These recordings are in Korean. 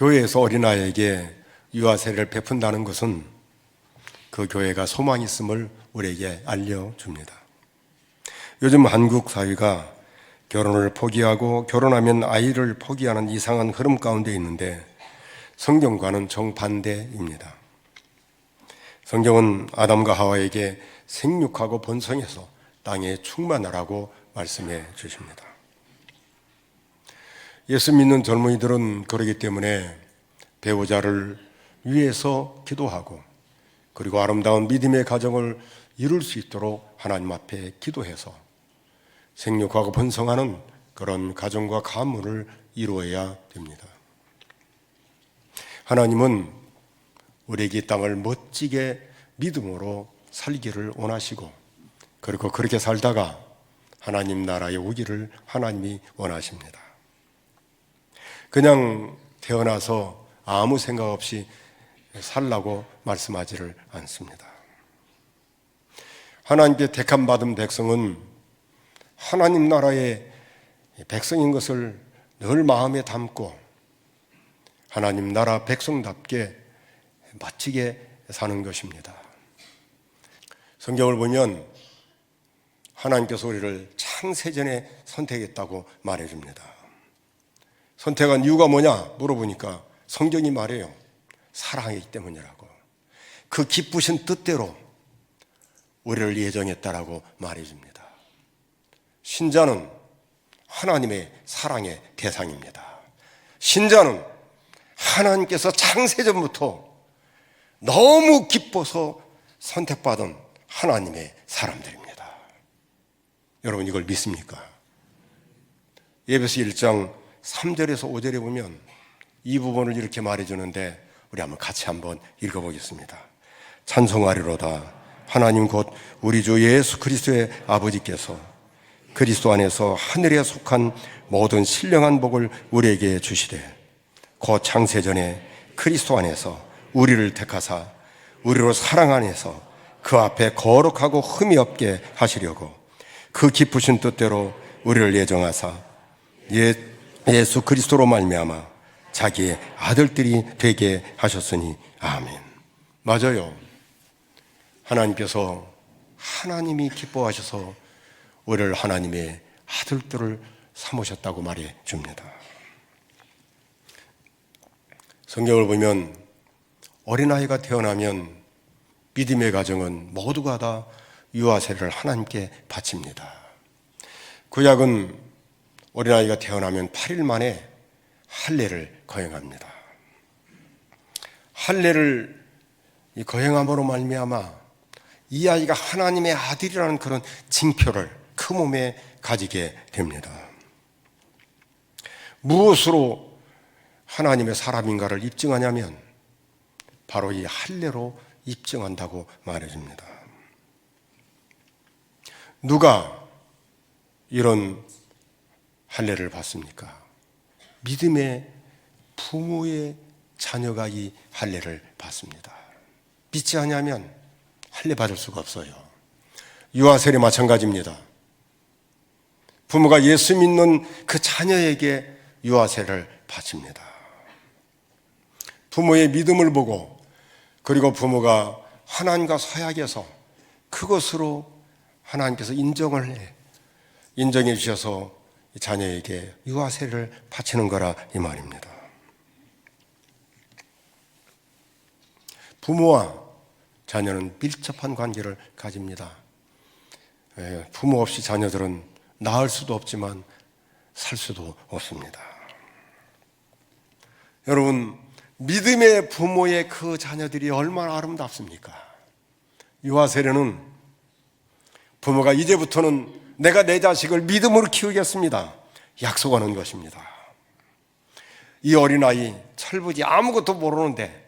교회에서 어린아이에게 유아 세례를 베푼다는 것은 그 교회가 소망이 있음을 우리에게 알려줍니다. 요즘 한국 사회가 결혼을 포기하고 결혼하면 아이를 포기하는 이상한 흐름 가운데 있는데 성경과는 정반대입니다. 성경은 아담과 하와에게 생육하고 번성해서 땅에 충만하라고 말씀해 주십니다. 예수 믿는 젊은이들은 그러기 때문에 배우자를 위해서 기도하고 그리고 아름다운 믿음의 가정을 이룰 수 있도록 하나님 앞에 기도해서 생육하고 번성하는 그런 가정과 가문을 이루어야 됩니다. 하나님은 우리에게 이 땅을 멋지게 믿음으로 살기를 원하시고 그리고 그렇게 살다가 하나님 나라에 오기를 하나님이 원하십니다. 그냥 태어나서 아무 생각 없이 살라고 말씀하지를 않습니다. 하나님께 택함 받은 백성은 하나님 나라의 백성인 것을 늘 마음에 담고 하나님 나라 백성답게 멋지게 사는 것입니다. 성경을 보면 하나님께서 우리를 창세전에 선택했다고 말해줍니다. 선택한 이유가 뭐냐 물어보니까 성경이 말해요. 사랑이기 때문이라고. 그 기쁘신 뜻대로 우리를 예정했다라고 말해줍니다. 신자는 하나님의 사랑의 대상입니다. 신자는 하나님께서 창세전부터 너무 기뻐서 선택받은 하나님의 사람들입니다. 여러분 이걸 믿습니까? 에베소 1장 3절에서 5절에 보면 이 부분을 이렇게 말해주는데 우리 같이 한번 읽어보겠습니다. 찬송하리로다. 하나님 곧 우리 주 예수 그리스도의 아버지께서 그리스도 안에서 하늘에 속한 모든 신령한 복을 우리에게 주시되 곧 창세전에 그리스도 안에서 우리를 택하사 우리로 사랑 안에서 그 앞에 거룩하고 흠이 없게 하시려고 그 기쁘신 뜻대로 우리를 예정하사 예수 그리스도로 말미암아 자기의 아들들이 되게 하셨으니 아멘. 맞아요. 하나님께서 하나님이 기뻐하셔서 우리를 하나님의 아들들을 삼으셨다고 말해 줍니다. 성경을 보면 어린아이가 태어나면 믿음의 가정은 모두가 다 유아 세례를 하나님께 바칩니다. 구약은 어린아이가 태어나면 8일 만에 할례를 거행합니다. 할례를 거행함으로 말미암아 이 아이가 하나님의 아들이라는 그런 징표를 그 몸에 가지게 됩니다. 무엇으로 하나님의 사람인가를 입증하냐면 바로 이 할례로 입증한다고 말해줍니다. 누가 이런 할례를 받습니까? 믿음의 부모의 자녀가 이 할례를 받습니다. 믿지 않으면 할례 받을 수가 없어요. 유아 세례 마찬가지입니다. 부모가 예수 믿는 그 자녀에게 유아 세례를 바칩니다. 부모의 믿음을 보고 그리고 부모가 하나님과 서약해서 그것으로 하나님께서 인정해 주셔서 자녀에게 유아 세례를 바치는 거라 이 말입니다. 부모와 자녀는 밀접한 관계를 가집니다. 부모 없이 자녀들은 낳을 수도 없지만 살 수도 없습니다. 여러분, 믿음의 부모의 그 자녀들이 얼마나 아름답습니까? 유아 세례는 부모가 이제부터는 내가 내 자식을 믿음으로 키우겠습니다 약속하는 것입니다. 이 어린아이 철부지 아무것도 모르는데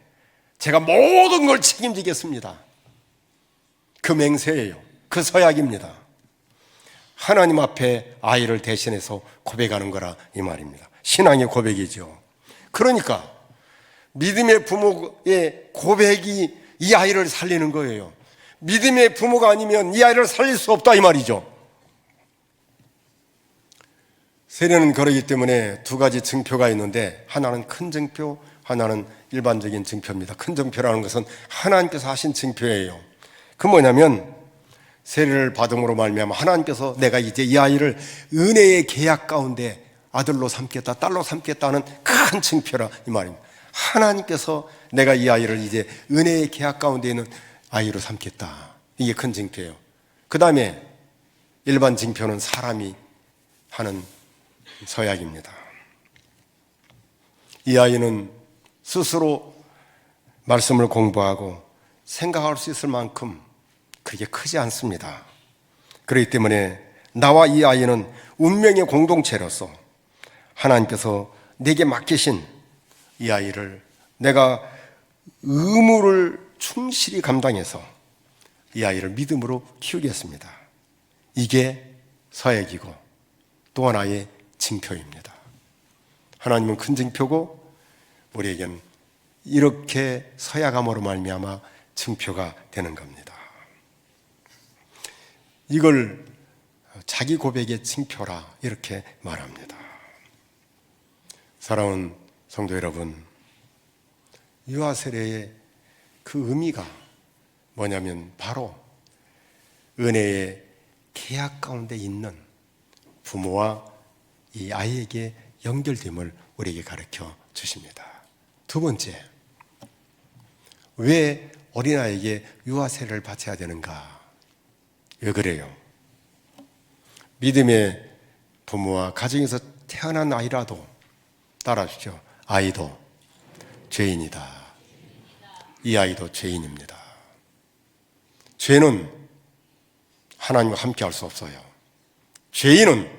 제가 모든 걸 책임지겠습니다. 그 맹세예요. 그 서약입니다. 하나님 앞에 아이를 대신해서 고백하는 거라 이 말입니다. 신앙의 고백이죠. 그러니까 믿음의 부모의 고백이 이 아이를 살리는 거예요. 믿음의 부모가 아니면 이 아이를 살릴 수 없다 이 말이죠. 세례는 그러기 때문에 두 가지 증표가 있는데 하나는 큰 증표, 하나는 일반적인 증표입니다. 큰 증표라는 것은 하나님께서 하신 증표예요. 그 뭐냐면 세례를 받음으로 말미암아 하나님께서 내가 이제 이 아이를 은혜의 계약 가운데 아들로 삼겠다, 딸로 삼겠다는 큰 증표라 이 말입니다. 하나님께서 내가 이 아이를 이제 은혜의 계약 가운데 있는 아이로 삼겠다. 이게 큰 증표예요. 그 다음에 일반 증표는 사람이 하는 서약입니다. 이 아이는 스스로 말씀을 공부하고 생각할 수 있을 만큼 그게 크지 않습니다. 그렇기 때문에 나와 이 아이는 운명의 공동체로서 하나님께서 내게 맡기신 이 아이를 내가 의무를 충실히 감당해서 이 아이를 믿음으로 키우겠습니다. 이게 서약이고 또 하나의 증표입니다. 하나님은 큰 증표고 우리에겐 이렇게 서약함으로 말미암아 증표가 되는 겁니다. 이걸 자기 고백의 증표라 이렇게 말합니다. 사랑하는 성도 여러분, 유아 세례의 그 의미가 뭐냐면 바로 은혜의 계약 가운데 있는 부모와 이 아이에게 연결됨을 우리에게 가르쳐 주십니다. 두 번째, 왜 어린아이에게 유아 세례를 바쳐야 되는가? 왜 그래요? 믿음의 부모와 가정에서 태어난 아이라도 따라하십시오. 아이도 죄인이다. 이 아이도 죄인입니다. 죄는 하나님과 함께 할 수 없어요. 죄인은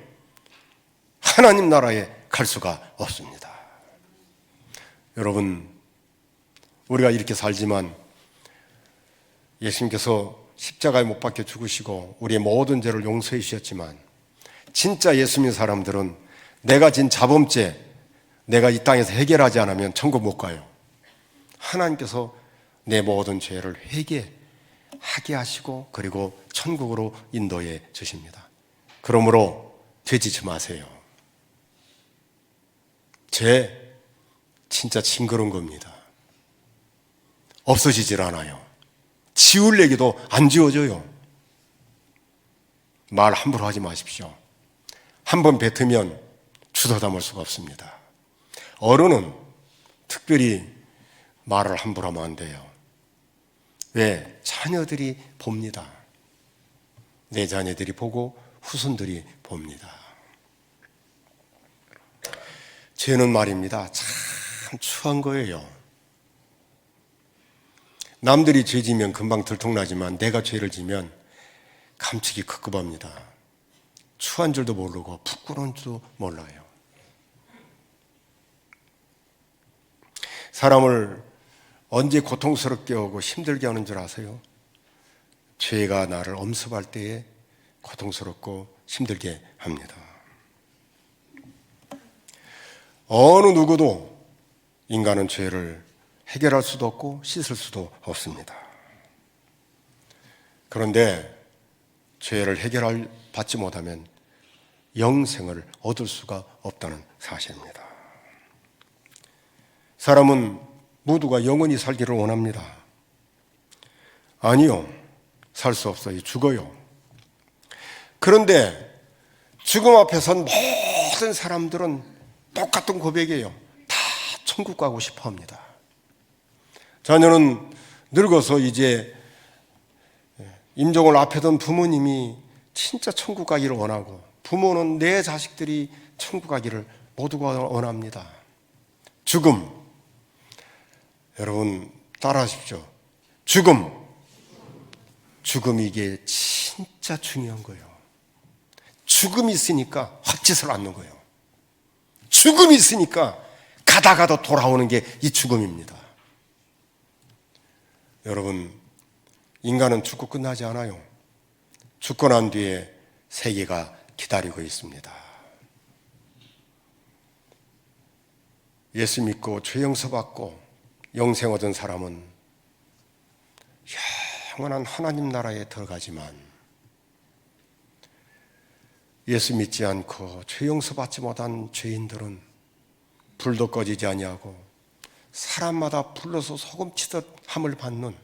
하나님 나라에 갈 수가 없습니다. 여러분, 우리가 이렇게 살지만 예수님께서 십자가에 못 박혀 죽으시고 우리의 모든 죄를 용서해 주셨지만 진짜 예수 믿는 사람들은 내가 진 자범죄 내가 이 땅에서 해결하지 않으면 천국 못 가요. 하나님께서 내 모든 죄를 회개하게 하시고 그리고 천국으로 인도해 주십니다. 그러므로 죄짓지 마세요. 죄 진짜 징그러운 겁니다. 없어지질 않아요. 지우려기도 안 지워져요. 말 함부로 하지 마십시오. 한번 뱉으면 주워 담을 수가 없습니다. 어른은 특별히 말을 함부로 하면 안 돼요. 왜? 자녀들이 봅니다. 내 자녀들이 보고 후손들이 봅니다. 죄는 말입니다. 참 추한 거예요. 남들이 죄 지면 금방 들통나지만 내가 죄를 지면 감축이 급급합니다. 추한 줄도 모르고 부끄러운 줄도 몰라요. 사람을 언제 고통스럽게 하고 힘들게 하는 줄 아세요? 죄가 나를 엄습할 때에 고통스럽고 힘들게 합니다. 어느 누구도 인간은 죄를 해결할 수도 없고 씻을 수도 없습니다. 그런데 죄를 받지 못하면 영생을 얻을 수가 없다는 사실입니다. 사람은 모두가 영원히 살기를 원합니다. 아니요, 살 수 없어요. 죽어요. 그런데 죽음 앞에 선 모든 사람들은 똑같은 고백이에요. 다 천국 가고 싶어 합니다. 자녀는 늙어서 이제 임종을 앞에 둔 부모님이 진짜 천국 가기를 원하고 부모는 내 자식들이 천국 가기를 모두가 원합니다. 죽음, 여러분 따라하십시오. 죽음 이게 진짜 중요한 거예요. 죽음이 있으니까 헛짓을 않는 거예요. 죽음이 있으니까 가다가도 돌아오는 게 이 죽음입니다. 여러분, 인간은 죽고 끝나지 않아요. 죽고 난 뒤에 세계가 기다리고 있습니다. 예수 믿고 죄 용서 받고 영생 얻은 사람은 영원한 하나님 나라에 들어가지만 예수 믿지 않고 죄 용서받지 못한 죄인들은 불도 꺼지지 아니하고 사람마다 불러서 소금치듯 함을 받는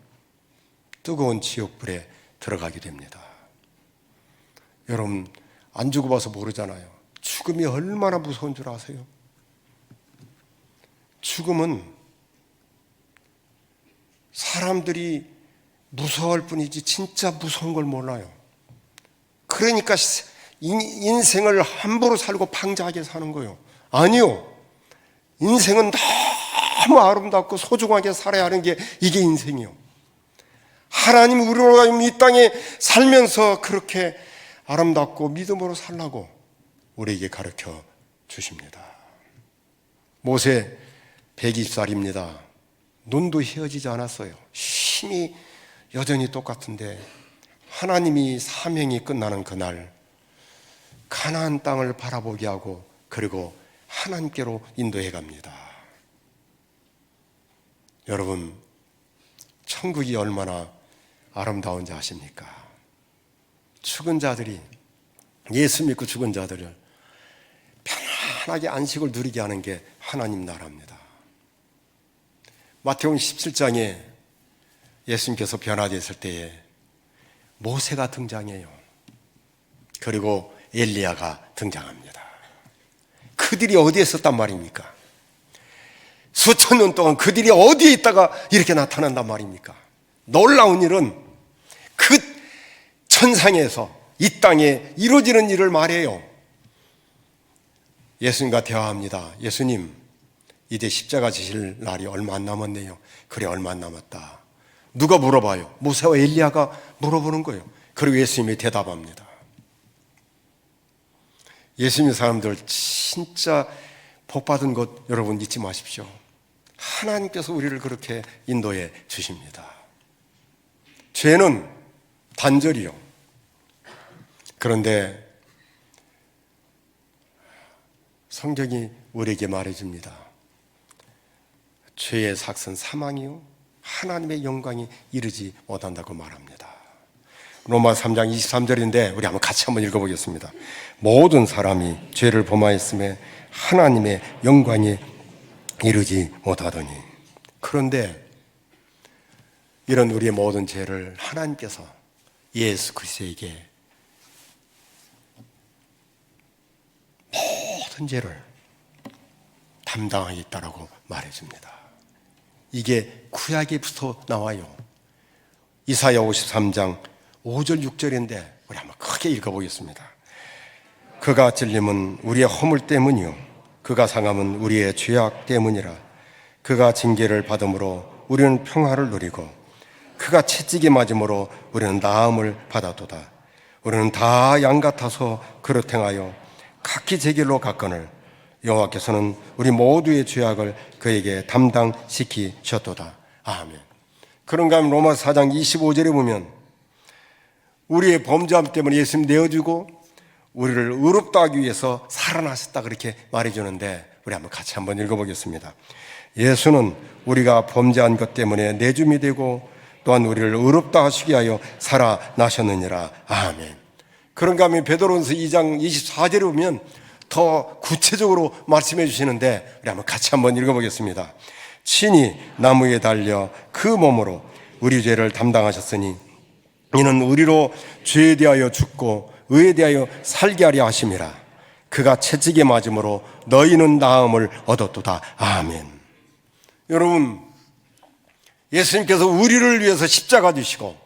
뜨거운 지옥불에 들어가게 됩니다. 여러분, 안 죽어봐서 모르잖아요. 죽음이 얼마나 무서운 줄 아세요? 죽음은 사람들이 무서워할 뿐이지 진짜 무서운 걸 몰라요. 그러니까 인생을 함부로 살고 방자하게 사는 거예요. 아니요. 인생은 너무 아름답고 소중하게 살아야 하는 게 이게 인생이요. 하나님 우리로 이 땅에 살면서 그렇게 아름답고 믿음으로 살라고 우리에게 가르쳐 주십니다. 모세 120살입니다. 눈도 휘어지지 않았어요. 힘이 여전히 똑같은데 하나님이 사명이 끝나는 그날 가나안 땅을 바라보게 하고 그리고 하나님께로 인도해 갑니다. 여러분, 천국이 얼마나 아름다운지 아십니까? 죽은 자들이, 예수 믿고 죽은 자들을 편안하게 안식을 누리게 하는 게 하나님 나라입니다. 마태복음 17장에 예수님께서 변화되었을 때에 모세가 등장해요. 그리고 엘리야가 등장합니다. 그들이 어디에 있었단 말입니까? 수천 년 동안 그들이 어디에 있다가 이렇게 나타난단 말입니까? 놀라운 일은 그 천상에서 이 땅에 이루어지는 일을 말해요. 예수님과 대화합니다. 예수님, 이제 십자가 지실 날이 얼마 안 남았네요. 그래, 얼마 안 남았다. 누가 물어봐요? 모세와 엘리야가 물어보는 거예요. 그리고 예수님이 대답합니다. 예수님 사람들 진짜 복받은 것 여러분 잊지 마십시오. 하나님께서 우리를 그렇게 인도해 주십니다. 죄는 단절이요. 그런데 성경이 우리에게 말해줍니다. 죄의 삭은 사망이요 하나님의 영광이 이르지 못한다고 말합니다. 로마 3장 23절인데 우리 한번 같이 한번 읽어보겠습니다. 모든 사람이 죄를 범하였음에 하나님의 영광이 이르지 못하더니. 그런데 이런 우리의 모든 죄를 하나님께서 예수 그리스도에게 모든 죄를 담당하겠다라고 말해줍니다. 이게 구약에부터 나와요. 이사야 53장 5절 6절인데 우리 한번 크게 읽어보겠습니다. 그가 찔림은 우리의 허물 때문이요 그가 상함은 우리의 죄악 때문이라. 그가 징계를 받음으로 우리는 평화를 누리고 그가 채찍에 맞음으로 우리는 나음을 받았도다. 우리는 다 양 같아서 그릇 행하여 각기 제 길로 갔거늘 여호와께서는 우리 모두의 죄악을 그에게 담당시키셨도다. 아멘. 그런가 하면 로마 4장 25절에 보면 우리의 범죄함 때문에 예수님 내어주고 우리를 의롭다 하기 위해서 살아나셨다 그렇게 말해주는데 우리 같이 한번 읽어보겠습니다. 예수는 우리가 범죄한 것 때문에 내줌이 되고 또한 우리를 의롭다 하시기 위하여 살아나셨느니라. 아멘. 그런가 하면 베드로전서 2장 24절에 보면 더 구체적으로 말씀해 주시는데 우리 같이 한번 읽어보겠습니다. 친히 나무에 달려 그 몸으로 우리 죄를 담당하셨으니 이는 우리로 죄에 대하여 죽고 의에 대하여 살게 하려 하심이라. 그가 채찍에 맞음으로 너희는 나음을 얻었도다. 아멘. 여러분, 예수님께서 우리를 위해서 십자가 지시고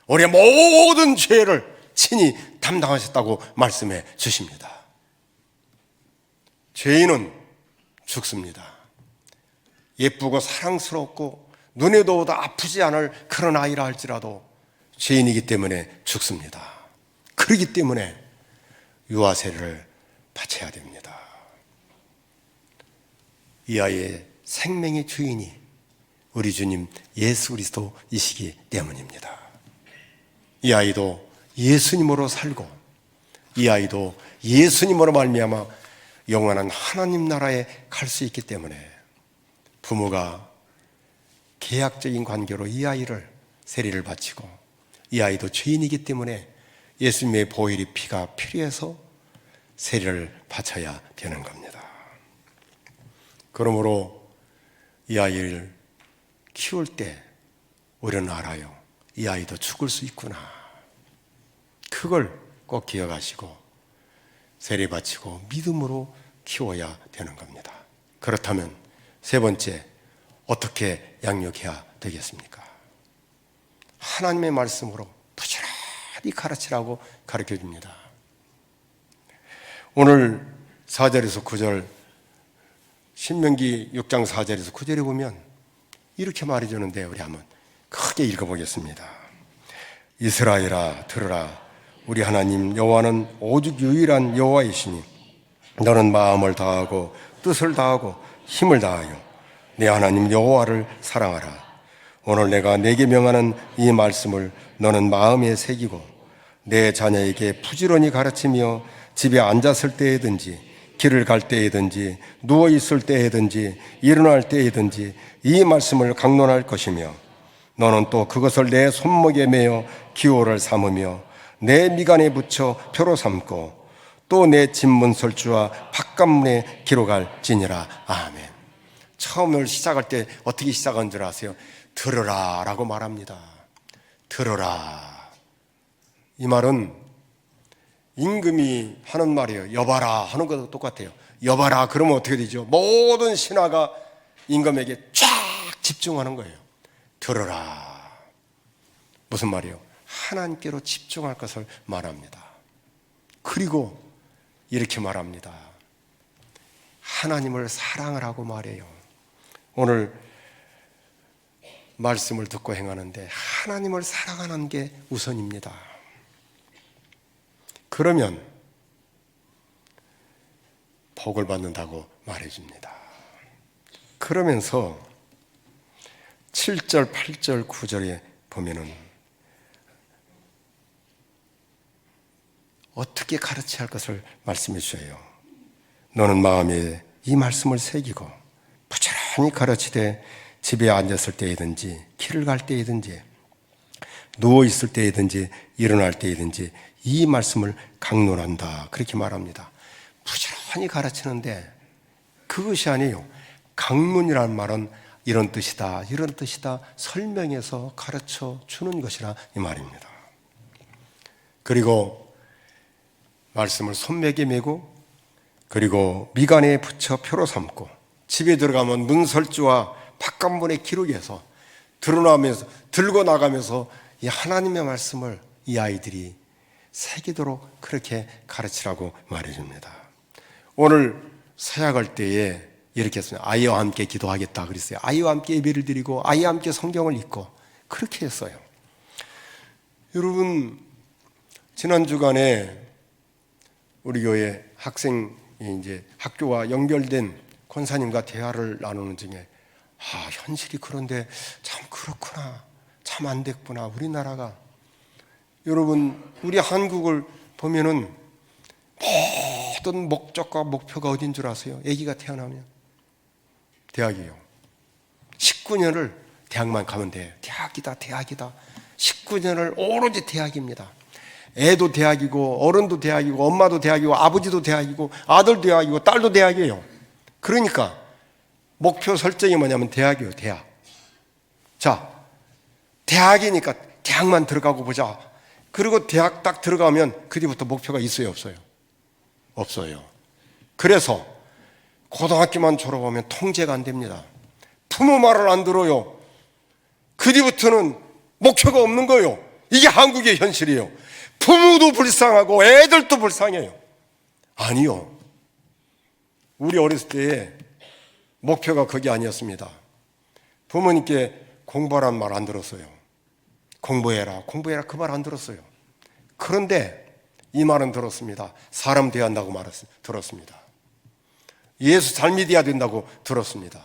우리의 모든 죄를 친히 담당하셨다고 말씀해 주십니다. 죄인은 죽습니다. 예쁘고 사랑스럽고 눈에도 아프지 않을 그런 아이라 할지라도 죄인이기 때문에 죽습니다. 그렇기 때문에 유아세를 바쳐야 됩니다. 이 아이의 생명의 주인이 우리 주님 예수 그리스도이시기 때문입니다. 이 아이도 예수님으로 살고 이 아이도 예수님으로 말미암아 영원한 하나님 나라에 갈 수 있기 때문에 부모가 계약적인 관계로 이 아이를 세리를 바치고, 이 아이도 죄인이기 때문에 예수님의 보혈의 피가 필요해서 세리를 바쳐야 되는 겁니다. 그러므로 이 아이를 키울 때 우리는 알아요. 이 아이도 죽을 수 있구나. 그걸 꼭 기억하시고 세리 바치고 믿음으로 키워야 되는 겁니다. 그렇다면 세 번째, 어떻게 양육해야 되겠습니까? 하나님의 말씀으로 부지런히 가르치라고 가르쳐 줍니다. 오늘 4절에서 9절, 신명기 6장 4절에서 9절에 보면 이렇게 말해주는데 우리 한번 크게 읽어보겠습니다. 이스라엘아 들으라. 우리 하나님 여호와는 오직 유일한 여호와이시니 너는 마음을 다하고 뜻을 다하고 힘을 다하여 내 하나님 여호와를 사랑하라. 오늘 내가 내게 명하는 이 말씀을 너는 마음에 새기고 내 자녀에게 부지런히 가르치며 집에 앉았을 때에든지 길을 갈 때에든지 누워 있을 때에든지 일어날 때에든지 이 말씀을 강론할 것이며 너는 또 그것을 내 손목에 매어 기호를 삼으며 내 미간에 붙여 표로 삼고 또 내 집문설주와 바깥문에 기록할지니라. 아멘. 처음을 시작할 때 어떻게 시작한 줄 아세요? 들으라 라고 말합니다. 들으라. 이 말은 임금이 하는 말이에요. 여봐라 하는 것도 똑같아요. 여봐라 그러면 어떻게 되죠? 모든 신하가 임금에게 쫙 집중하는 거예요. 들으라. 무슨 말이에요? 하나님께로 집중할 것을 말합니다. 그리고 이렇게 말합니다. 하나님을 사랑을 하고 말해요. 오늘 말씀을 듣고 행하는데 하나님을 사랑하는 게 우선입니다. 그러면 복을 받는다고 말해줍니다. 그러면서 7절, 8절, 9절에 보면은 어떻게 가르쳐야 할 것을 말씀해 주셔요. 너는 마음에 이 말씀을 새기고 부지런히 가르치되 집에 앉았을 때이든지 길을 갈 때이든지 누워 있을 때이든지 일어날 때이든지 이 말씀을 강론한다. 그렇게 말합니다. 부지런히 가르치는데 그것이 아니에요. 강론이라는 말은 이런 뜻이다, 이런 뜻이다 설명해서 가르쳐 주는 것이라 이 말입니다. 그리고 말씀을 손목에 메고 그리고 미간에 붙여 표로 삼고 집에 들어가면 문설주와 바깥문에 기록해서 드러나면서 들고 나가면서 이 하나님의 말씀을 이 아이들이 새기도록 그렇게 가르치라고 말해줍니다. 오늘 서약할 때에 이렇게 했습니다. 아이와 함께 기도하겠다 그랬어요. 아이와 함께 예배를 드리고 아이와 함께 성경을 읽고 그렇게 했어요. 여러분, 지난 주간에 우리 교회 학생이 이제 학교와 연결된 권사님과 대화를 나누는 중에 현실이 그런데 참 그렇구나, 참 안 됐구나 우리나라가. 여러분, 우리 한국을 보면은 모든 목적과 목표가 어딘 줄 아세요? 아기가 태어나면 대학이에요. 19년을 대학만 가면 돼요. 대학이다. 19년을 오로지 대학입니다. 애도 대학이고 어른도 대학이고 엄마도 대학이고 아버지도 대학이고 아들도 대학이고 딸도 대학이에요. 그러니까 목표 설정이 뭐냐면 대학이에요. 대학. 자, 대학이니까 대학만 들어가고 보자. 그리고 대학 딱 들어가면 그 뒤부터 목표가 있어요, 없어요? 없어요. 그래서 고등학교만 졸업하면 통제가 안 됩니다. 부모 말을 안 들어요. 그 뒤부터는 목표가 없는 거예요. 이게 한국의 현실이에요. 부모도 불쌍하고 애들도 불쌍해요. 아니요. 우리 어렸을 때에 목표가 그게 아니었습니다. 부모님께 공부하라는 말 안 들었어요. 공부해라 그 말 안 들었어요. 그런데 이 말은 들었습니다. 사람 돼야 한다고 들었습니다. 예수 잘 믿어야 된다고 들었습니다.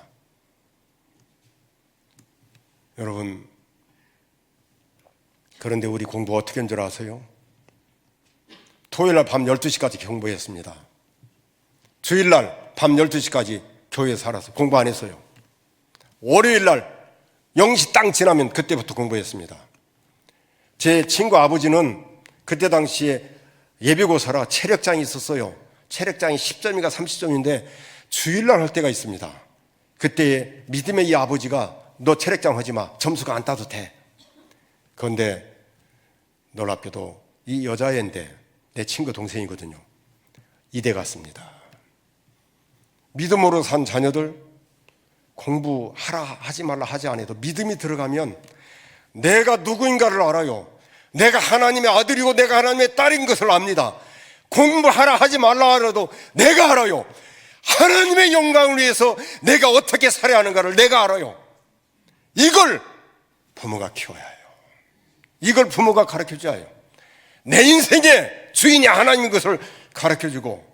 여러분, 그런데 우리 공부 어떻게 한 줄 아세요? 토요일날 밤 12시까지 공부했습니다. 주일날 밤 12시까지 교회에 살아서 공부 안 했어요. 월요일날 영시 땅 지나면 그때부터 공부했습니다. 제 친구 아버지는 그때 당시에 예비고사라 체력장이 있었어요. 체력장이 10점인가 30점인데 주일날 할 때가 있습니다. 그때 믿음의 이 아버지가 너 체력장 하지 마. 점수가 안 따도 돼. 그런데 놀랍게도 이 여자애인데 내 친구 동생이거든요. 이대 갔습니다. 믿음으로 산 자녀들 공부하라 하지 말라 하지 않아도 믿음이 들어가면 내가 누구인가를 알아요. 내가 하나님의 아들이고 내가 하나님의 딸인 것을 압니다. 공부하라 하지 말라 하라도 내가 알아요. 하나님의 영광을 위해서 내가 어떻게 살아야 하는가를 내가 알아요. 이걸 부모가 키워야 해요. 이걸 부모가 가르쳐줘야 해요. 내 인생의 주인이 하나님인 것을 가르쳐주고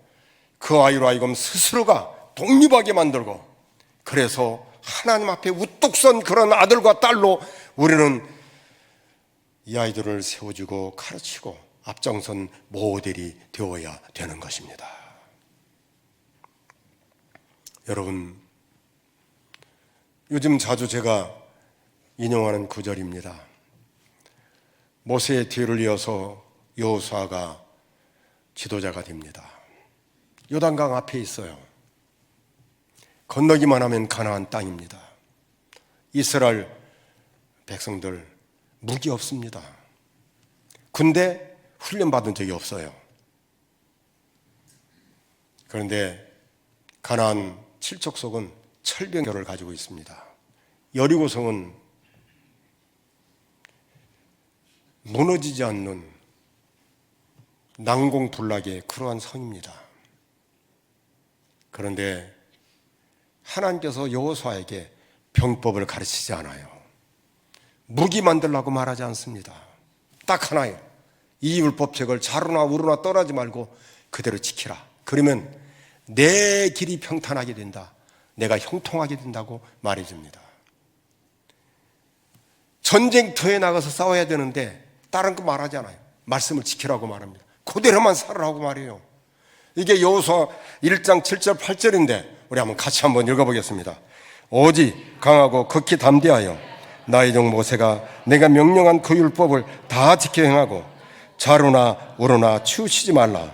그 아이로 하여금 스스로가 독립하게 만들고 그래서 하나님 앞에 우뚝 선 그런 아들과 딸로 우리는 이 아이들을 세워주고 가르치고 앞장선 모델이 되어야 되는 것입니다. 여러분, 요즘 자주 제가 인용하는 구절입니다. 모세의 뒤를 이어서 여호수아가 지도자가 됩니다. 요단강 앞에 있어요. 건너기만 하면 가나안 땅입니다. 이스라엘 백성들 무기 없습니다. 군대 훈련받은 적이 없어요. 그런데 가나안 칠척속은 철병교를 가지고 있습니다. 여리고성은 무너지지 않는 난공불락의 그러한 성입니다. 그런데 하나님께서 여호수아에게 병법을 가르치지 않아요. 무기 만들라고 말하지 않습니다. 딱 하나예요. 이 율법책을 자루나 우루나 떠나지 말고 그대로 지키라. 그러면 내 길이 평탄하게 된다. 내가 형통하게 된다고 말해줍니다. 전쟁터에 나가서 싸워야 되는데 다른 거 말하지 않아요. 말씀을 지키라고 말합니다. 그대로만 살으라고 말해요. 이게 여호수아 1장 7절 8절인데 우리 같이 한번 읽어보겠습니다. 오직 강하고 극히 담대하여 나의 종 모세가 내가 명령한 그 율법을 다 지켜 행하고 자루나 우루나 치우치지 말라.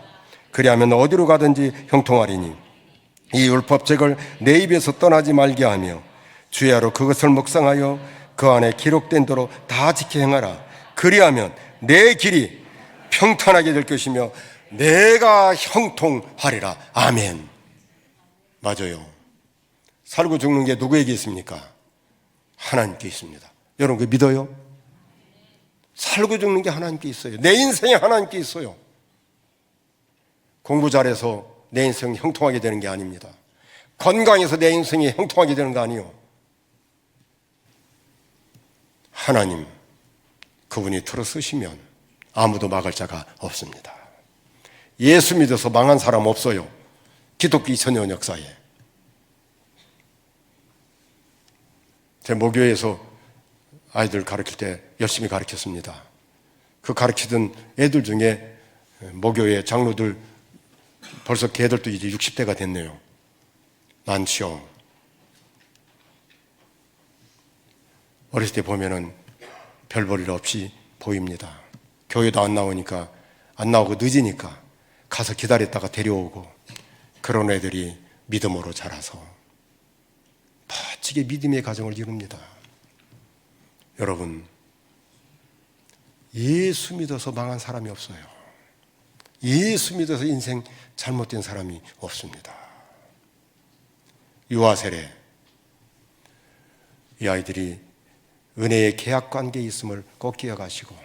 그리하면 어디로 가든지 형통하리니 이 율법책을 내 입에서 떠나지 말게 하며 주야로 그것을 묵상하여 그 안에 기록된 대로 다 지켜 행하라. 그리하면 내 길이 평탄하게 될 것이며 내가 형통하리라. 아멘. 맞아요. 살고 죽는 게 누구에게 있습니까? 하나님께 있습니다. 여러분 그 믿어요? 살고 죽는 게 하나님께 있어요. 내 인생이 하나님께 있어요. 공부 잘해서 내 인생이 형통하게 되는 게 아닙니다. 건강해서 내 인생이 형통하게 되는 거 아니에요. 하나님 그분이 들어서시면 아무도 막을 자가 없습니다. 예수 믿어서 망한 사람 없어요. 기독교 2000년 역사에. 제 모교에서 아이들 가르칠 때 열심히 가르쳤습니다. 그 가르치던 애들 중에 모교의 장로들 벌써 걔들도 이제 60대가 됐네요. 많죠. 어렸을 때 보면은 별 볼 일 없이 보입니다. 교회도 안 나오니까, 안 나오고 늦으니까 가서 기다렸다가 데려오고 그런 애들이 믿음으로 자라서 멋지게 믿음의 가정을 이룹니다. 여러분, 예수 믿어서 망한 사람이 없어요. 예수 믿어서 인생 잘못된 사람이 없습니다. 유아 세례, 이 아이들이 은혜의 계약 관계에 있음을 꼭 기억하시고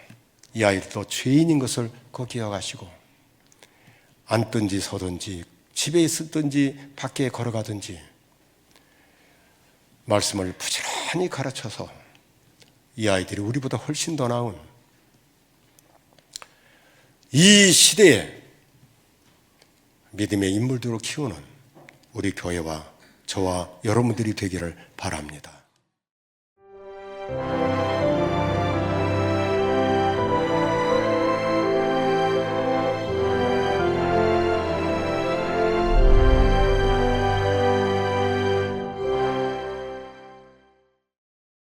이 아이들도 죄인인 것을 꼭 기억하시고 앉든지 서든지 집에 있었든지 밖에 걸어가든지 말씀을 부지런히 가르쳐서 이 아이들이 우리보다 훨씬 더 나은 이 시대에 믿음의 인물들로 키우는 우리 교회와 저와 여러분들이 되기를 바랍니다.